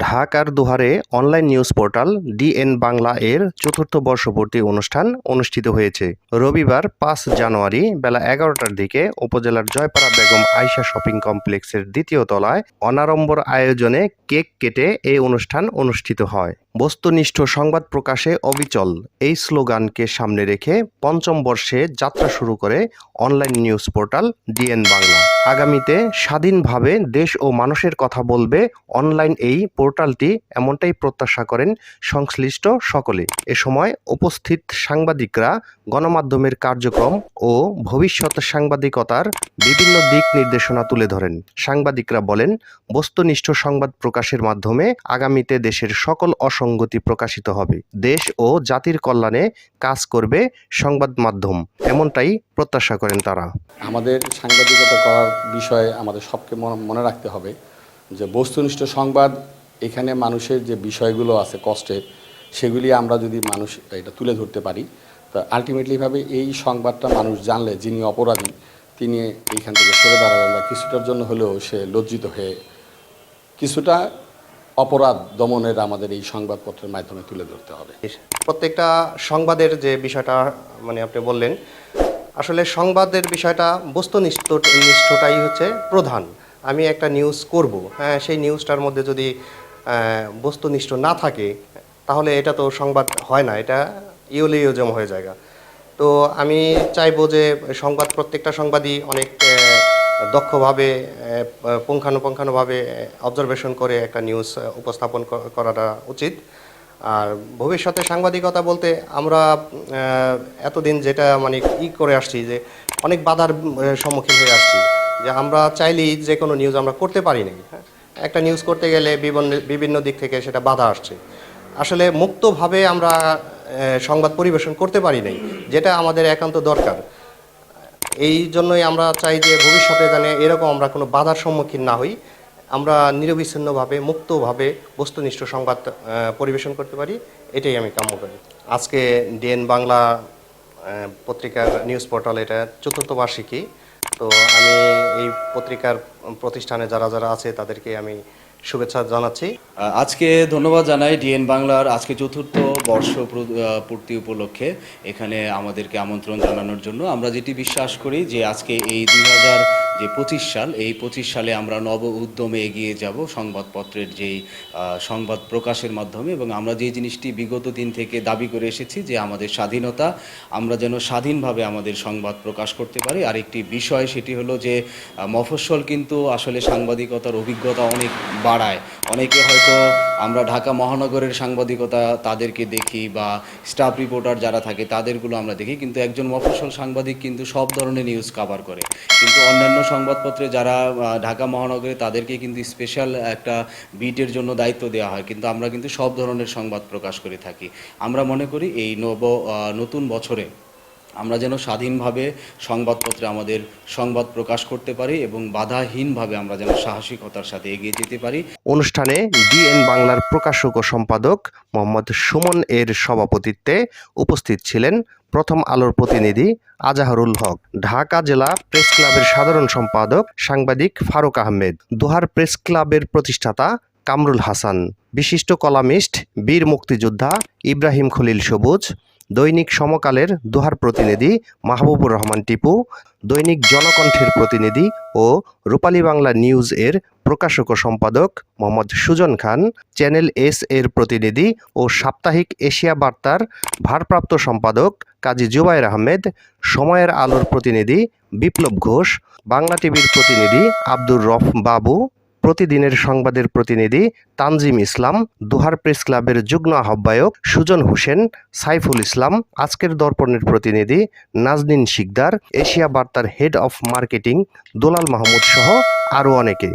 ঢাকার দোহারে online news portal DN Bangla এর চতুর্থ বর্ষপূর্তি অনুষ্ঠান অনুষ্ঠিত হয়েছে। রবিবার ৫ জানুয়ারি বেলা ১১টার দিকে উপজেলার জয়পাড়া বেগম আয়েশা শপিং কমপ্লেক্সের দ্বিতীয় তলায় অনাড়ম্বর আয়োজনে কেক কেটে এই অনুষ্ঠান অনুষ্ঠিত হয়। বস্তুনিষ্ঠ সংবাদ প্রকাশে অবিচল এই স্লোগানকে সামনে রেখে পঞ্চম বর্ষে যাত্রা শুরু করে online news portal DN Bangla. আগামীতে স্বাধীনভাবে দেশ ও মানুষের কথা বলবে অনলাইন এই পোর্টালটি, এমনটাই প্রত্যাশা করেন সংশ্লিষ্ট সকলে। এ সময় উপস্থিত সাংবাদিকরা গণমাধ্যমের কার্যক্রম ও ভবিষ্যৎ সাংবাদিকতার বিভিন্ন দিক নির্দেশনা তুলে ধরেন। সাংবাদিকরা বলেন, বস্তুনিষ্ঠ সংবাদ প্রকাশের মাধ্যমে আগামীতে দেশের সকল অসঙ্গতি প্রকাশিত হবে। দেশ ও জাতির কল্যাণে কাজ করবে সংবাদ মাধ্যম, এমনটাই প্রত্যাশা করেন তারা। আমাদের সাংবাদিকতা করার বিষয়ে আমাদের সবকে মনে রাখতে হবে যে বস্তুনিষ্ঠ সংবাদ, এখানে মানুষের যে বিষয়গুলো আছে কষ্টের, সেগুলি আমরা যদি মানুষ এটা তুলে ধরতে পারি, তো আলটিমেটলিভাবে এই সংবাদটা মানুষ জানলে যিনি অপরাধী তিনি এইখান থেকে সরে দাঁড়াবেন বা কিছুটার জন্য হলেও সে লজ্জিত হয়ে কিছুটা অপরাধ দমনের আমাদের এই সংবাদপত্রের মাধ্যমে তুলে ধরতে হবে। প্রত্যেকটা সংবাদের যে বিষয়টা আপনি বললেন, আসলে সংবাদের বিষয়টা বস্তুনিষ্ঠটাই হচ্ছে প্রধান। আমি একটা নিউজ করব, সেই নিউজটার মধ্যে যদি বস্তুনিষ্ঠ না থাকে তাহলে এটা তো সংবাদ হয় না, এটা ইউলিওজম হয়ে যায়। তো আমি চাইবো যে প্রত্যেকটা সংবাদই অনেক দক্ষভাবে পুঙ্খানুপুঙ্খানুভাবে অবজারভেশন করে একটা নিউজ উপস্থাপন করাটা উচিত। আর ভবিষ্যতে সাংবাদিকতা বলতে আমরা এতদিন যেটা করে আসছি, যে অনেক বাধার সম্মুখীন হয়ে আসছি, যে আমরা চাইলেই যে কোনো নিউজ আমরা করতে পারি নাই। একটা নিউজ করতে গেলে বিভিন্ন দিক থেকে সেটা বাধা আসছে। আসলে মুক্তভাবে আমরা সংবাদ পরিবেশন করতে পারি নাই, যেটা আমাদের একান্ত দরকার। এই জন্যই আমরা চাই যে ভবিষ্যতে যেন এরকম আমরা কোনো বাধার সম্মুখীন না হই, আমরা নিরবিচ্ছিন্নভাবে মুক্তভাবে বস্তুনিষ্ঠ সংবাদ পরিবেশন করতে পারি, এটাই আমি কাম্য করি। আজকে ডিএন বাংলা পত্রিকার নিউজ পোর্টাল এটা চতুর্থ বার্ষিকী। তো আমি এই পত্রিকার প্রতিষ্ঠানে যারা যারা আছে তাদেরকে আমি শুভেচ্ছা জানাচ্ছি। আজকে ধন্যবাদ জানাই ডিএন বাংলার আজকে চতুর্থ বর্ষ পূর্তি উপলক্ষে এখানে আমাদেরকে আমন্ত্রণ জানানোর জন্য। আমরা যেটি বিশ্বাস করি যে আজকে এই 2025 সাল, এই 25 সালে আমরা নব উদ্যমে এগিয়ে যাব সংবাদপত্রের যেই সংবাদ প্রকাশের মাধ্যমে, এবং আমরা যে জিনিসটি বিগত দিন থেকে দাবি করে এসেছি যে আমাদের স্বাধীনতা, আমরা যেন স্বাধীনভাবে আমাদের সংবাদ প্রকাশ করতে পারি। আর একটি বিষয় সেটি হলো যে মফস্বল কিন্তু আসলে সাংবাদিকতার অভিজ্ঞতা অনেক বাড়ায়। অনেকে হয়তো আমরা ঢাকা মহানগরের সাংবাদিকতা তাদেরকে দেখি বা স্টাফ রিপোর্টার যারা থাকে তাদেরগুলো আমরা দেখি, কিন্তু একজন মফস্বল সাংবাদিক কিন্তু সব ধরনের নিউজ কভার করে। কিন্তু অন্যান্য সংবাদপত্রে যারা ঢাকা মহানগরে তাদেরকে কিন্তু স্পেশাল একটা বিটের জন্য দায়িত্ব দেওয়া হয়, কিন্তু আমরা কিন্তু সব ধরনের সংবাদ প্রকাশ করে থাকি। আমরা মনে করি এই নতুন বছরে আমরা যেন স্বাধীনভাবে সংবাদপত্রে আমাদের সংবাদ প্রকাশ করতে পারি এবং বাধাহীনভাবে আমরা যেন সাহসিকতার সাথে এগিয়ে যেতে পারি। অনুষ্ঠানে ডিএন বাংলার প্রকাশক ও সম্পাদক মোহাম্মদ সুমন এর সভাপতিত্বে উপস্থিত ছিলেন প্রথম আলোর প্রতিনিধি আজাহারুল হক, ঢাকা জেলা প্রেস ক্লাবের সাধারণ সম্পাদক সাংবাদিক ফারুক আহমেদ, দোহার প্রেস ক্লাবের প্রতিষ্ঠাতা কামরুল হাসান, বিশিষ্ট কলামিস্ট বীর মুক্তিযোদ্ধা ইব্রাহিম খলিল সবুজ, দৈনিক সমকালের দোহার প্রতিনিধি মাহবুবুর রহমান টিপু, দৈনিক জনকণ্ঠের প্রতিনিধি ও রূপালী বাংলা নিউজ এর প্রকাশক ও সম্পাদক মোহাম্মদ সুজন খান, চ্যানেল এস এর প্রতিনিধি ও সাপ্তাহিক এশিয়া বার্তার ভারপ্রাপ্ত সম্পাদক কাজী জুবায়ের আহমেদ, সময়ের আলোর প্রতিনিধি বিপ্লব ঘোষ, বাংলা টিভির প্রতিনিধি আব্দুর রফ বাবু, প্রতিদিনের সংবাদের প্রতিনিধি তানজিম ইসলাম, দোহার প্রেস ক্লাবের যুগ্ম আহ্বায়ক সুজন হোসেন, সাইফুল ইসলাম, আজকের দর্পণের প্রতিনিধি নাজনীন শিকদার, এশিয়া বার্তার হেড অফ মার্কেটিং দুলাল মাহমুদ সহ আরও অনেকে।